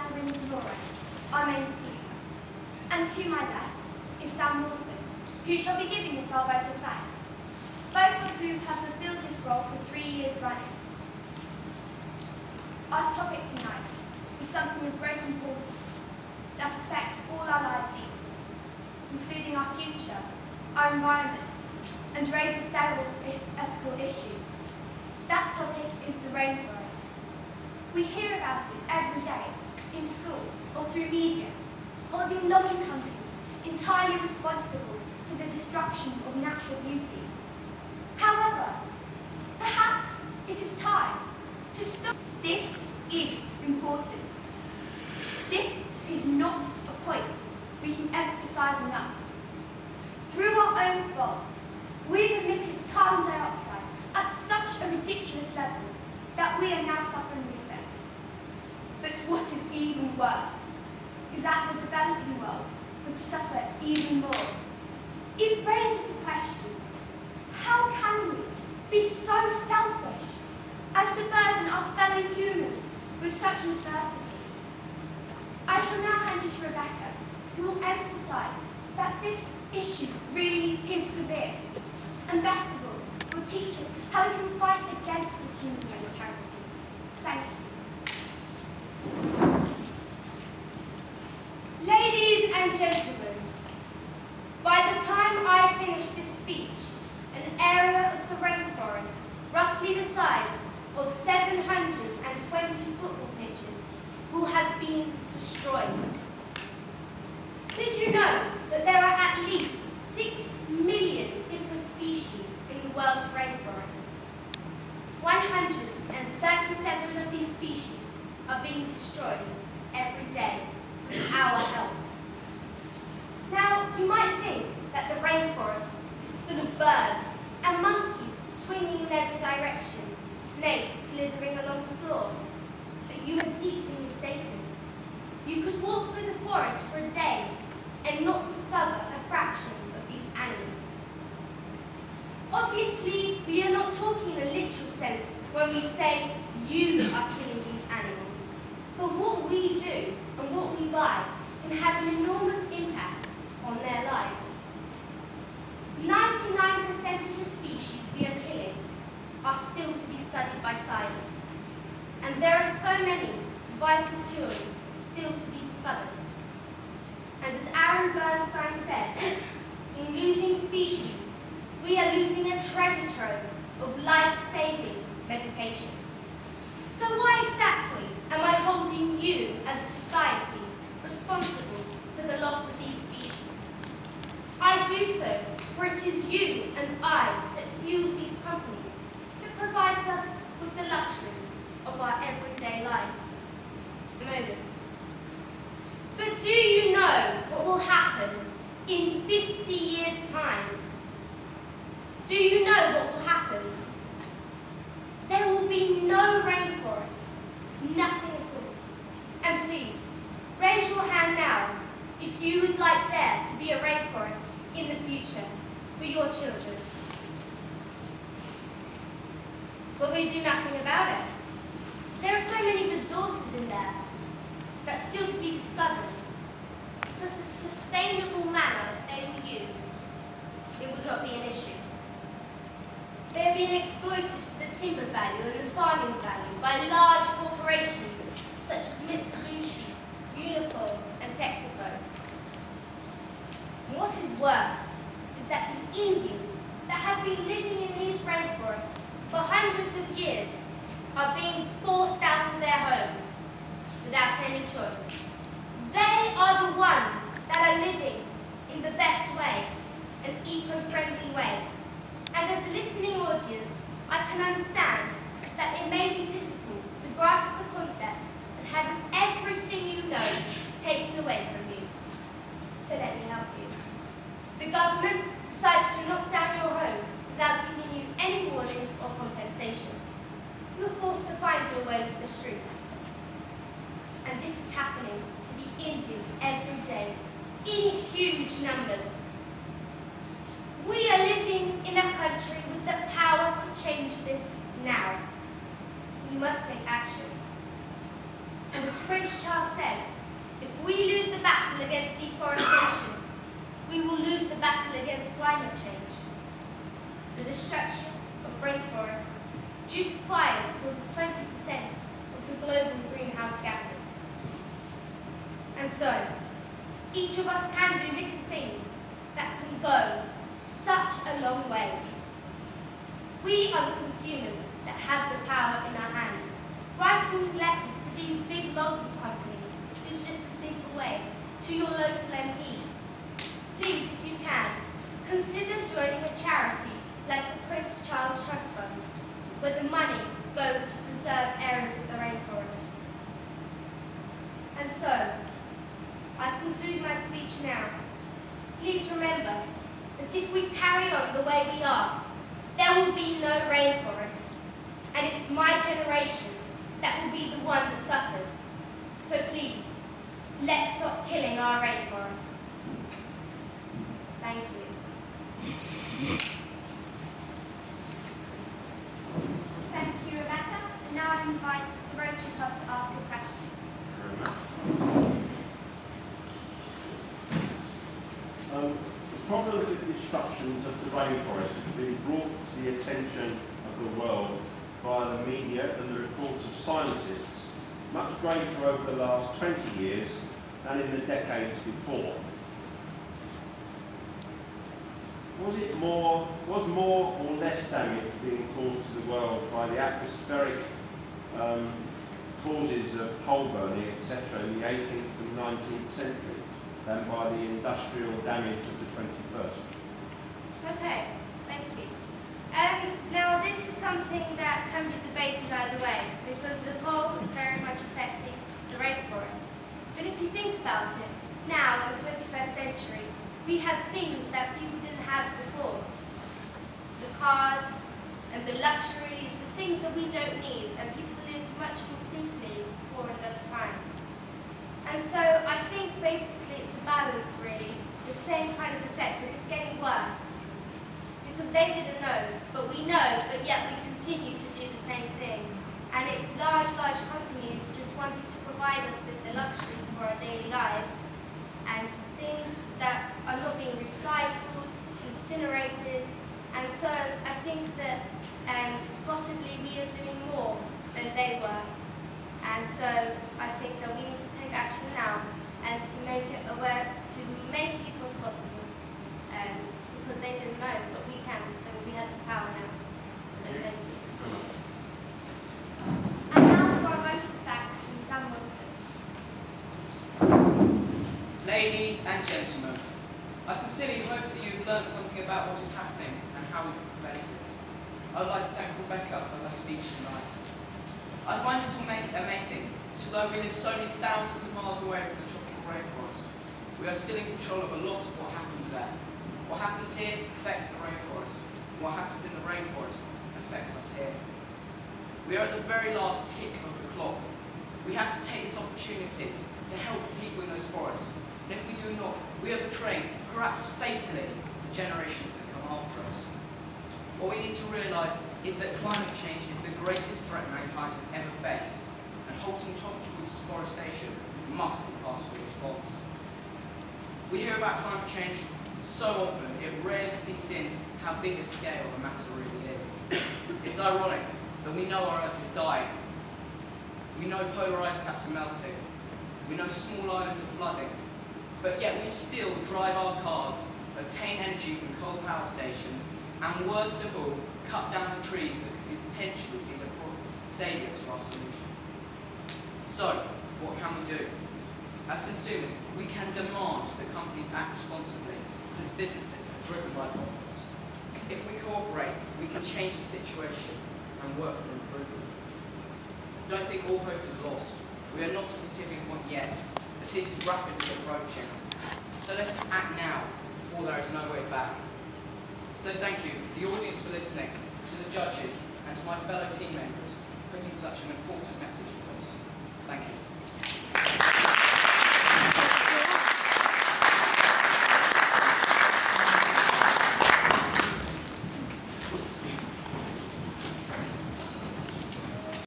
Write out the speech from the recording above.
Rebecca Morais, our main speaker. And to my left is Sam Wilson, who shall be giving us our vote of thanks, both of whom have fulfilled this role for 3 years running. Our topic tonight is something of great importance that affects all our lives deeply, including our future, our environment, and raises several ethical issues. That topic is the rainforest. We hear about it every day, in school or through media, holding logging companies entirely responsible for the destruction of natural beauty. However, perhaps it is time to stop. This is important. This is not a point we can emphasise enough. Through our own faults, we've emitted carbon dioxide at such a ridiculous level that we are now suffering the effects. But what is even worse is that the developing world would suffer even more. It raises the question, how can we be so selfish as to burden our fellow humans with such adversity? I shall now hand you to Rebecca, who will emphasise that this issue really is severe, and best of all, will teach us how we can fight against this human mentality. Thank you. Ladies and gentlemen, by the time I finish this speech, an area of the rainforest, roughly the size of 720 football pitches, will have been destroyed. Did you know that there are at least 6 million different species in the world's rainforest? 137 of these species are being destroyed every day with our help. Now, you might think that the rainforest is full of birds and monkeys swinging in every direction, snakes slithering along the floor, but you are deeply mistaken. You could walk through the forest for a day and not discover a fraction of these animals. Obviously, we are not talking in a literal sense when we say you are killing these animals, but what we do and what we buy can have an enormous impact on their lives. 99% of the species we are killing are still to be studied by science, and there are so many vital cures still to be discovered. And as Aaron Bernstein said, in losing species, we are losing a treasure trove of life-saving medication. So why exactly am I holding you as a society responsible for the loss of these species? I do so for it is you and I that fuels these companies, that provides us with the luxuries of our everyday life. Moments. But do you know what will happen in 50 years' time? Do you know what will happen? There will be no rainforest, nothing at all. And please, raise your hand now if you would like there to be a rainforest in the future for your children. But we do nothing about it. There are so many resources in there that's still to be discovered. It's a sustainable manner that they will use. It would not be an issue. They are being exploited for the timber value and the farming value by large corporations such as Mitsubishi, Unicorn and Texaco. What is worse is that the Indians that have been living in these rainforests for hundreds of years are being forced out of their homes without any choice. They are the ones that are living in the best way, an eco-friendly way. And as a listening audience, I can understand that it may be difficult to grasp the concept of having everything you know taken away from you. So let me help you. The government decides to knock down your home without giving you any warning or compensation. You're forced to find your way to the streets. And this is happening to the Indians every day, in huge numbers. We are living in a country with the power to change this now. We must take action. And as French Prince Charles said, if we lose the battle against deforestation, we will lose the battle against climate change. The destruction of rainforests due to fires causes 20% of the global greenhouse gases. And so, each of us can do little things that can go such a long way. We are the consumers that have the power in our hands. Writing letters to these big local companies is just a simple way to your local MP. Please, if you can, consider joining a charity like the Prince Charles Trust Fund, where the money goes to preserve areas of the rainforest. And so, I conclude my speech now. Please remember that if we carry on the way we are, there will be no rainforest, and it's my generation that will be the one that suffers. So please, let's stop killing our rainforests. Thank you. Thank you, Rebecca. And now I invite the Rotary Club to ask a question. The problem with the destructions of the rainforest has been brought to the attention of the world via the media and the reports of scientists much greater over the last 20 years than in the decades before. Was more or less damage being caused to the world by the atmospheric causes of coal burning, etc., in the 18th and 19th century than by the industrial damage of the 21st? Okay, thank you. Now this is something that can be debated either way, because the coal is very much affecting the rainforest. But if you think about it, now in the 21st century, we have things that people didn't have before. The cars and the luxuries, the things that we don't need, and people lived much more simply before in those times. And so I think basically it's a balance really, the same kind of effect, but it's getting worse. Because they didn't know, but we know, but yet we continue to do the same thing. And it's large companies just wanting to provide us with the luxuries for our daily lives, and things that are not being recycled, incinerated. And so I think that possibly we are doing more than they were. And so I think that we need to take action now and to make it aware to many people as possible. Because they didn't know, but we can, so we have the power now. So thank you. And now for a vote of thanks from Sam Wilson. Ladies and gentlemen, I sincerely hope that you've learned something about what is happening and how we can prevent it. I would like to thank Rebecca for her speech tonight. I find it amazing, although we live so many thousands of miles away from the tropical rainforest, we are still in control of a lot of what happens there. What happens here affects the rainforest. What happens in the rainforest affects us here. We are at the very last tick of the clock. We have to take this opportunity to help people in those forests. And if we do not, we are betraying, perhaps fatally, the generations that come after us. What we need to realise is that climate change is the greatest threat mankind has ever faced, and halting tropical deforestation must be part of the response. We hear about climate change so often, it rarely sinks in how big a scale the matter really is. It's ironic that we know our Earth is dying. We know polar ice caps are melting. We know small islands are flooding. But yet we still drive our cars, obtain energy from coal power stations, and worst of all, cut down the trees that could potentially be the saviour to our solution. So, what can we do? As consumers, we can demand that companies act responsibly, since businesses are driven by profits. If we cooperate, we can change the situation and work for improvement. Don't think all hope is lost. We are not at the tipping point yet, but it is rapidly approaching. So let us act now, before there is no way back. So thank you, the audience, for listening, to the judges, and to my fellow team members, putting such an important message across. Thank you.